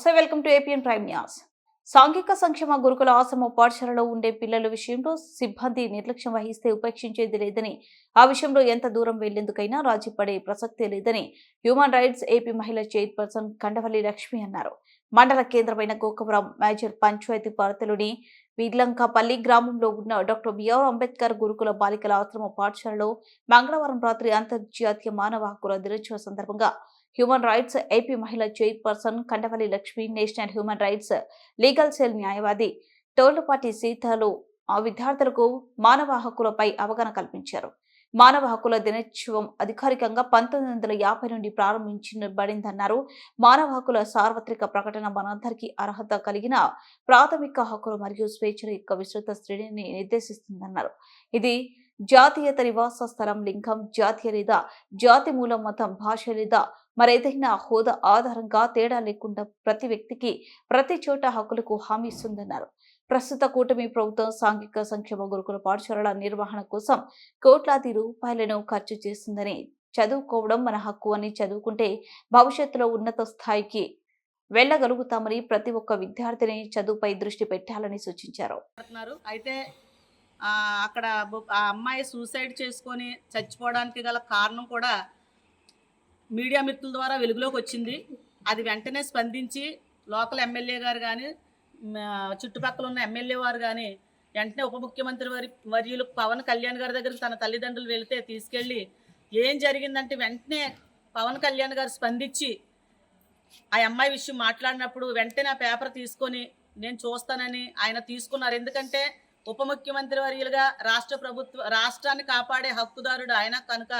నమస్తే, welcome to APN prime news. సాంఘిక సంక్షేమ గురుకుల ఆశ్రమ పాఠశాలలో ఉండే పిల్లల విషయంలో సిబ్బంది నిర్లక్ష్యం వహిస్తే ఉపేక్షించేది లేదని, ఆ విషయంలో ఎంత దూరం వెళ్లేందుకైనా రాజీ పడే ప్రసక్తే లేదని హ్యూమన్ రైట్స్ ఏపీ మహిళా చైర్పర్సన్ కండవల్లి లక్ష్మి అన్నారు. మండల కేంద్రమైన గోకవరం మేజర్ పంచాయతీ పరిధిలోని విడ్లంకపల్లి గ్రామంలో ఉన్న డాక్టర్ బిఆర్ అంబేద్కర్ గురుకుల బాలికల ఆశ్రమ పాఠశాలలో మంగళవారం రాత్రి అంతర్జాతీయ మానవ హక్కుల దినోత్సవ సందర్భంగా హ్యూమన్ రైట్స్ ఏపీ మహిళా chairperson Kandavalli Lakshmi, national human rights legal cell న్యాయవాది టోళ్లపాటి సీతలు ఆ విద్యార్థులకు మానవ హక్కులపై అవగాహన కల్పించారు. మానవ హక్కుల దినోత్సవం అధికారికంగా 1950 నుండి ప్రారంభించబడిందన్నారు. మానవ హక్కుల సార్వత్రిక ప్రకటన మనందరికీ అర్హత కలిగిన ప్రాథమిక హక్కులు మరియు స్వేచ్ఛల యొక్క విస్తృత శ్రేణిని నిర్దేశిస్తుందన్నారు. ఇది జాతీయత, నివాస స్థలం, లింగం, జాతీయ లేదా జాతి మూలం, మతం, భాష లేదా మరేదైనా హోదా ఆధారంగా తేడా లేకుండా ప్రతి వ్యక్తికి ప్రతి చోట హక్కులకు హామీ ఇస్తుందన్నారు. ప్రస్తుత కూటమి ప్రభుత్వం సాంఘిక సంక్షేమ గురుకుల పాఠశాలల నిర్వహణ కోసం కోట్లాది రూపాయలను ఖర్చు చేస్తుందని, చదువుకోవడం మన హక్కు అని చదువుకుంటే భవిష్యత్తులో ఉన్నత స్థాయికి వెళ్లగలుగుతామని ప్రతి ఒక్క విద్యార్థిని చదువుపై దృష్టి పెట్టాలని సూచించారు. అయితే అక్కడ ఆ అమ్మాయి సూసైడ్ చేసుకొని చచ్చిపోవడానికి గల కారణం కూడా మీడియా మిత్రుల ద్వారా వెలుగులోకి వచ్చింది. అది వెంటనే స్పందించి లోకల్ ఎమ్మెల్యే గారు కానీ, చుట్టుపక్కల ఉన్న ఎమ్మెల్యే వారు కానీ వెంటనే ఉప ముఖ్యమంత్రి వర్యులు పవన్ కళ్యాణ్ గారి దగ్గరికి తన తల్లిదండ్రులు వెళితే తీసుకెళ్ళి ఏం జరిగిందంటే వెంటనే పవన్ కళ్యాణ్ గారు స్పందించి ఆ అమ్మాయి విషయం మాట్లాడినప్పుడు వెంటనే ఆ పేపర్ తీసుకొని నేను చూస్తానని ఆయన తీసుకున్నారు. ఎందుకంటే ఉప ముఖ్యమంత్రి వర్యులుగా రాష్ట్రాన్ని కాపాడే హక్కుదారుడు ఆయన కనుక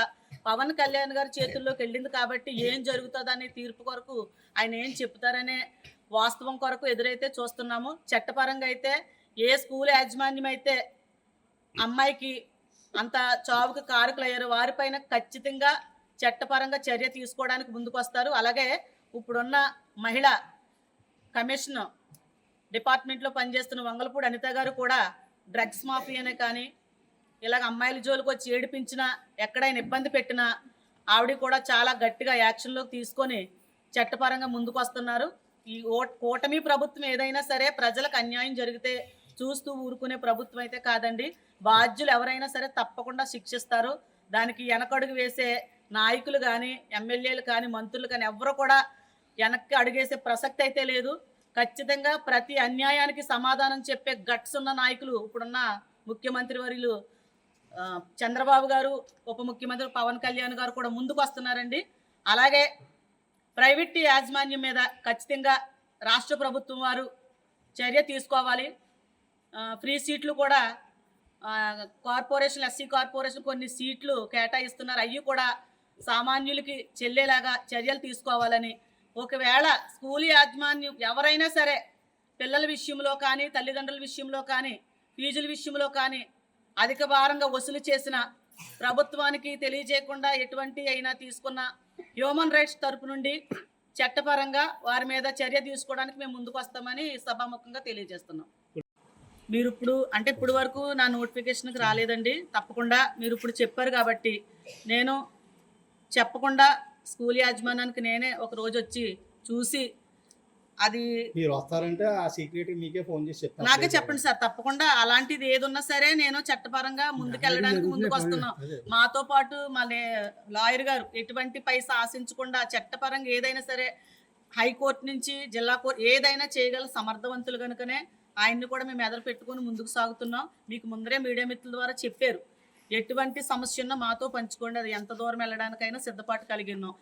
పవన్ కళ్యాణ్ గారి చేతుల్లోకి వెళ్ళింది కాబట్టి ఏం జరుగుతుందనే తీర్పు కొరకు ఆయన ఏం చెప్తారనే వాస్తవం కొరకు ఎదురైతే చూస్తున్నాము. చట్టపరంగా అయితే ఏ స్కూల్ యాజమాన్యం అయితే అమ్మాయికి అంత చావుకు కారకులయ్యారో వారిపైన ఖచ్చితంగా చట్టపరంగా చర్య తీసుకోవడానికి ముందుకు వస్తారు. అలాగే ఇప్పుడున్న మహిళా కమిషన్ డిపార్ట్మెంట్లో పనిచేస్తున్న వంగలపూడి అనిత గారు కూడా డ్రగ్స్ మాఫియానే కానీ ఇలాగ అమ్మాయిల జోలికి వచ్చి ఏడిపించినా, ఎక్కడైనా ఇబ్బంది పెట్టినా ఆవిడ కూడా చాలా గట్టిగా యాక్షన్లోకి తీసుకొని చట్టపరంగా ముందుకు వస్తున్నారు. ఈ కూటమి ప్రభుత్వం ఏదైనా సరే ప్రజలకు అన్యాయం జరిగితే చూస్తూ ఊరుకునే ప్రభుత్వం అయితే కాదండి. బాధ్యులు ఎవరైనా సరే తప్పకుండా శిక్షిస్తారు. దానికి వెనకడుగు వేసే నాయకులు కానీ, ఎమ్మెల్యేలు కానీ, మంత్రులు కానీ ఎవరు కూడా వెనక్కి అడుగేసే ప్రసక్తి అయితే లేదు. ఖచ్చితంగా ప్రతి అన్యాయానికి సమాధానం చెప్పే గట్స్ ఉన్న నాయకులు ఇప్పుడున్న ముఖ్యమంత్రి వర్యులు చంద్రబాబు గారు, ఉప ముఖ్యమంత్రి పవన్ కళ్యాణ్ గారు కూడా ముందుకు వస్తున్నారండి. అలాగే ప్రైవేట్ యాజమాన్యం మీద ఖచ్చితంగా రాష్ట్ర ప్రభుత్వం వారు చర్య తీసుకోవాలి. ఫ్రీ సీట్లు కూడా కార్పొరేషన్, ఎస్సీ కార్పొరేషన్ కొన్ని సీట్లు కేటాయిస్తున్నారు. అవి కూడా సామాన్యులకి చెల్లేలాగా చర్యలు తీసుకోవాలని, ఒకవేళ స్కూల్ యాజమాన్యం ఎవరైనా సరే పిల్లల విషయంలో కానీ, తల్లిదండ్రుల విషయంలో కానీ, ఫీజుల విషయంలో కానీ అధిక భారంగా వసూలు చేసిన ప్రభుత్వానికి తెలియజేయకుండా ఎటువంటి అయినా తీసుకున్న హ్యూమన్ రైట్స్ తరపు నుండి చట్టపరంగా వారి మీద చర్య తీసుకోవడానికి మేము ముందుకు వస్తామని సభాముఖంగా తెలియజేస్తున్నాం. మీరు ఇప్పుడు వరకు నా నోటిఫికేషన్కి రాలేదండి. తప్పకుండా మీరు ఇప్పుడు చెప్పారు కాబట్టి నేను చెప్పకుండా స్కూల్ యాజమాన్యానికి నేనే ఒక రోజు వచ్చి చూసి అది మీరు వస్తారంటే ఆ సీక్రెట్ మీకే ఫోన్ చేసి చెప్తాను. నాకే చెప్పండి సార్. తప్పకుండా అలాంటిది ఏదున్నా సరే నేను చట్టపరంగా ముందుకెళ్ళడానికి ముందుకు వస్తున్నాం. మాతో పాటు మా లాయర్ గారు ఎటువంటి పైసా ఆశించకుండా చట్టపరంగా ఏదైనా సరే హైకోర్టు నుంచి జిల్లా కోర్టు ఏదైనా చేయగల సమర్థవంతులు కనుకనే ఆయన్ని కూడా మేము ఎదురు పెట్టుకుని ముందుకు సాగుతున్నాం. మీకు ముందరే మీడియా మిత్రుల ద్వారా చెప్పారు, ఎటువంటి సమస్య ఉన్నా మాతో పంచుకోండి, అది ఎంత దూరం వెళ్ళడానికైనా సిద్ధపాటు కలిగి ఉన్నాం.